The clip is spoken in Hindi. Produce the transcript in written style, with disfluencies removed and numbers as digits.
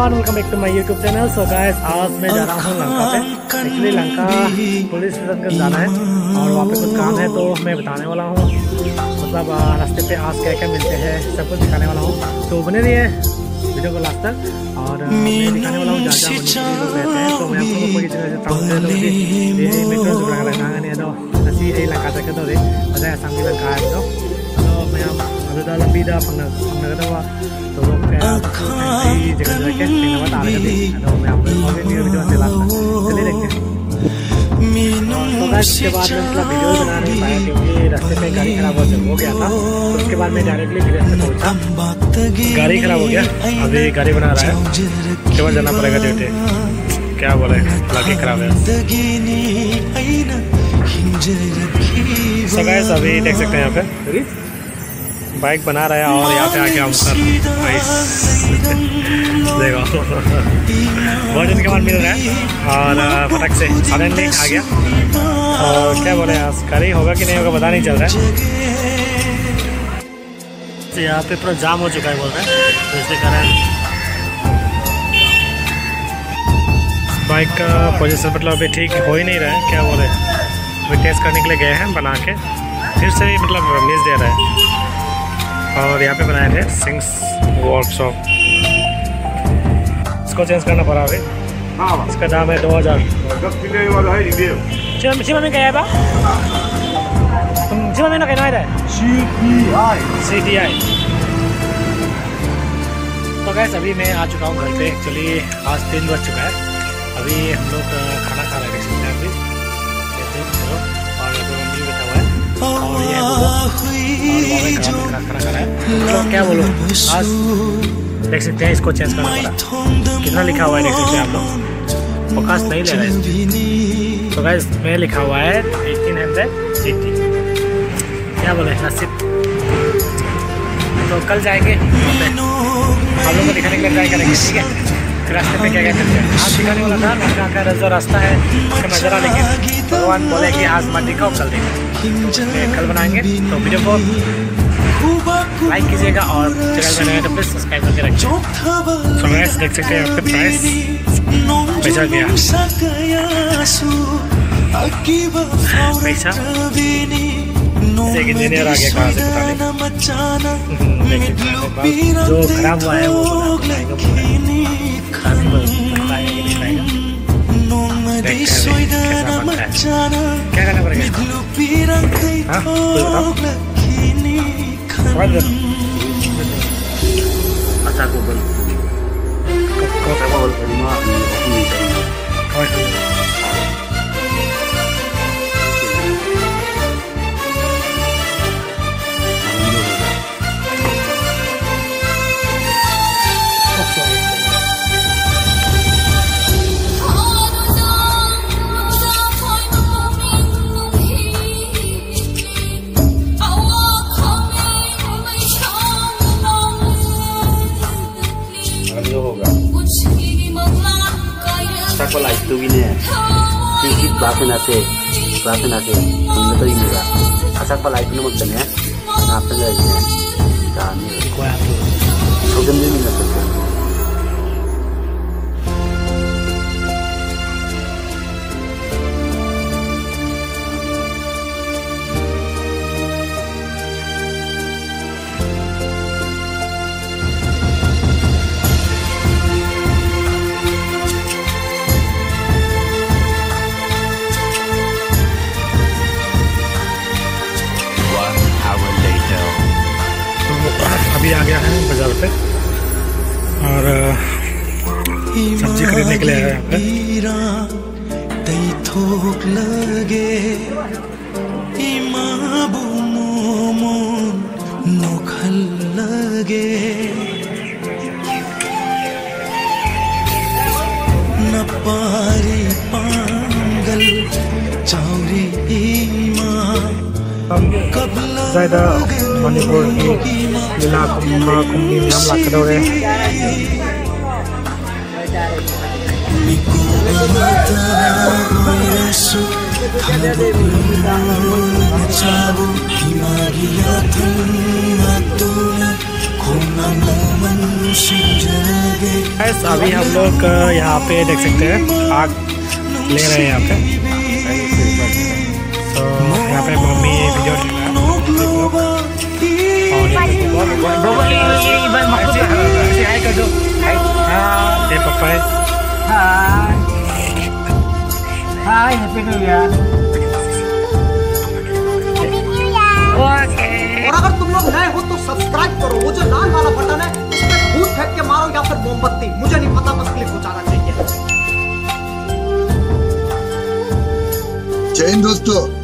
Everyone, welcome back to my YouTube channel. So guys, आज मैं जा रहा हूँ लंका पे। एक्चुअली लंका पुलिस स्टेशन का जाना है और वहाँ पे कुछ काम है, तो मैं बताने वाला हूँ। मतलब रास्ते पे आज क्या क्या मिलते हैं सब कुछ दिखाने वाला हूँ, तो बने रहिए वीडियो को लास्ट तक। और मैं दिखाने वाला हूँ जहाँ जहाँ लोग रहते हैं, तो मैं आपको कोई जगह town metro juga kailangan niya daw kasi ay Langka ka daw kasi asam bilang kaya daw. Ano may ada dalam bida pangkatawa तो क्या जगह जगह के tinggal बता रहे थे। तो मैं आपको और भी वीडियो से लास्ट चलिए देखते हैं। तो गाइस, उसके बाद मैं मतलब वीडियो बना नहीं पाया क्योंकि रास्ते पे गाड़ी खराब हो गया था। तो उसके बाद मैं डायरेक्टली गिरफ्त पे पहुंचा, गाड़ी खराब हो गया, अभी गाड़ी बना रहा है, उसके बाद जाना पड़ेगा ड्यूटी। क्या बोले, लगे खराब है। So गाइस, अभी देख सकते हैं यहाँ पे बाइक बना रहा है और यहाँ पे आके हम सर देखो बहुत दिन के बाद मिल रहा है और फटक से सडनली आ गया। और क्या बोले, गाड़ी होगा कि नहीं होगा पता नहीं चल रहा है। तो यहाँ पे पूरा जाम हो चुका है बोल रहे हैं, तो इसके कारण बाइक का पोजीशन मतलब अभी ठीक हो ही नहीं रहा है। क्या बोले, अभी टेस्ट करने के लिए गए हैं बना के, फिर से ही मतलब मिस दे रहा है। और यहाँ पे बनाए थे सिंग्स वर्कशॉप, इसको चेंज करना पड़ा अभी। इसका दाम है 2000। Cuma main kayak apa? Cuma main kayak apa? CDI। तो गैस, अभी मैं आ चुका हूँ घर पे। एक्चुअली आज 3 बज चुका है। अभी हम लोग खाना खा रहे हैं अभी, और अभी मम्मी बैठा हुआ है और ये खाना खा रहा है। तो क्या बोलूँ, आज देख सकते हैं इसको चेंज करना पड़ा। कितना लिखा हुआ है देख सकते हैं आप लोग, फोकस नहीं ले रहे हैं। तो गाइस, में लिखा हुआ है 1880। क्या बोले, नसीब। तो कल जाएंगे आप लोग को दिखाने के लिए ट्राई करेंगे, ठीक है। रास्ते पे क्या क्या करते हैं आज दिखाने वाला था। लंका का जो रास्ता है उसका नज़ारा, लेकिन भगवान बोले कि आज मत दिखाओ, कल दिखाओ। कल बनाएंगे, तो वीडियो को लाइक कीजिएगा और चैनल में नए तो प्लीज सब्सक्राइब करके रखिए। तो गाइस, देख सकते हैं आपके प्राइस पैसा गया, पैसा एक इंजीनियर आ गया कहाँ से पता नहीं। जो खराब हुआ है वो क्या करना पड़ेगा, अच्छा Google Sakwa itu gini ya, sedikit bahasa nasi, ini tuh ini lah. Sakwa itu nomor kan ya, apa aja ini, kami. Program ini nggak betul. अभी आ गया है बाजार पे और सब्जी खरीदने के लिए आया है यहाँ ज़्यादा मणिपुर की लीला कुंभी में हम लाख दौड़े अभी हम लोग यहाँ पे देख सकते हैं आग ले रहे हैं यहाँ पे। तो यहाँ पे मम्मी वीडियो ले रहा है पापा हाय हैप्पी न्यू ईयर। और अगर तुम लोग नए हो तो सब्सक्राइब करो, वो जो लाल वाला बटन है उस पर भूत फेंक के मारो या फिर मोमबत्ती, मुझे नहीं पता, बस क्लिक हो जाना चाहिए। जय हिंद दोस्तों।